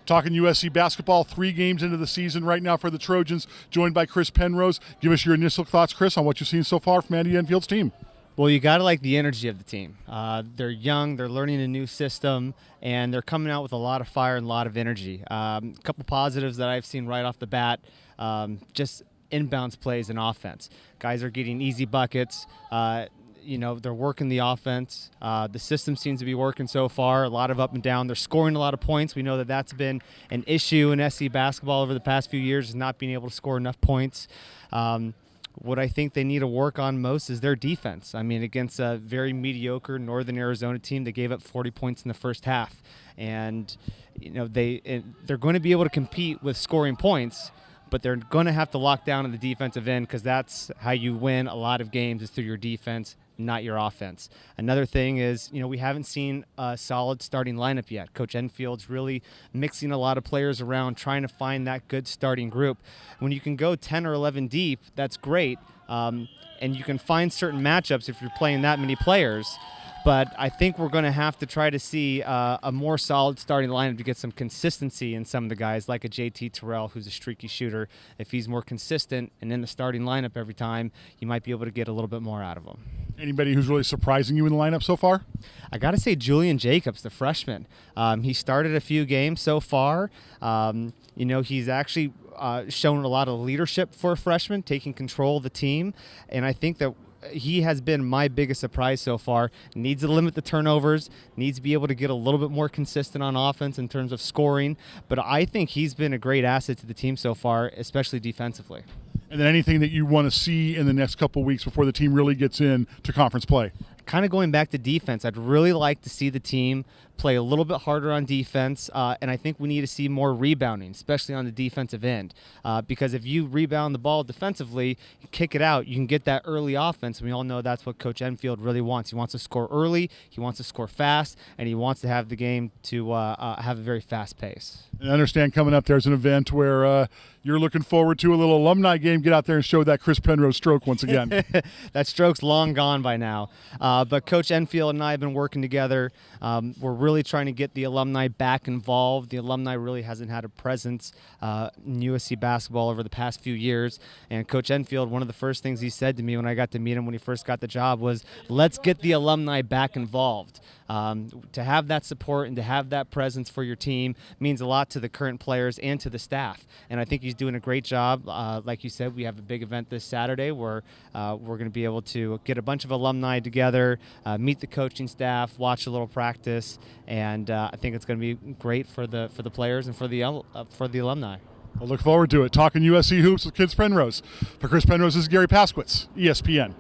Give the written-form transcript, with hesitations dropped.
Talking USC basketball, 3 games into the season right now for the Trojans, joined by Chris Penrose. Give us your initial thoughts, Chris, on what you've seen so far from Andy Enfield's team. Well, you got to like the energy of the team. They're young, they're learning a new system, and they're coming out with a lot of fire and a lot of energy. A couple positives that I've seen right off the bat, just inbounds plays and offense. Guys are getting easy buckets. They're working the offense. The system seems to be working so far, a lot of up and down. They're scoring a lot of points. We know that that's been an issue in SC basketball over the past few years, is not being able to score enough points. What I think they need to work on most is their defense. I mean, against a very mediocre Northern Arizona team, they gave up 40 points in the first half. And, they're going to be able to compete with scoring points, but they're going to have to lock down on the defensive end, because that's how you win a lot of games, is through your defense, not your offense. Another thing is, we haven't seen a solid starting lineup yet. Coach Enfield's really mixing a lot of players around, trying to find that good starting group. When you can go 10 or 11 deep, that's great, and you can find certain matchups if you're playing that many players. But I think we're going to have to try to see a more solid starting lineup to get some consistency in some of the guys, like a JT Terrell, who's a streaky shooter. If he's more consistent and in the starting lineup every time, you might be able to get a little bit more out of him. Anybody who's really surprising you in the lineup so far? I got to say Julian Jacobs, the freshman. He started a few games so far. He's actually shown a lot of leadership for a freshman, taking control of the team. And I think that he has been my biggest surprise so far. Needs to limit the turnovers, needs to be able to get a little bit more consistent on offense in terms of scoring. But I think he's been a great asset to the team so far, especially defensively. And then anything that you want to see in the next couple of weeks before the team really gets into conference play? Kind of going back to defense, I'd really like to see the team play a little bit harder on defense, and I think we need to see more rebounding, especially on the defensive end, because if you rebound the ball defensively, you kick it out, you can get that early offense, and we all know that's what Coach Enfield really wants. He wants to score early, he wants to score fast, and he wants to have the game to have a very fast pace. And I understand coming up there's an event where you're looking forward to a little alumni game. Get out there and show that Chris Penrose stroke once again. That stroke's long gone by now. But Coach Enfield and I have been working together. We're really trying to get the alumni back involved. The alumni really hasn't had a presence in USC basketball over the past few years. And Coach Enfield, one of the first things he said to me when I got to meet him when he first got the job was, let's get the alumni back involved. To have that support and to have that presence for your team means a lot to the current players and to the staff. And I think he's doing a great job. Like you said, we have a big event this Saturday where we're going to be able to get a bunch of alumni together, meet the coaching staff, watch a little practice, and I think it's going to be great for the players and for the alumni. I'll look forward to it. Talking USC hoops with Chris Penrose. For Chris Penrose, this is Garry Paskwietz, ESPN.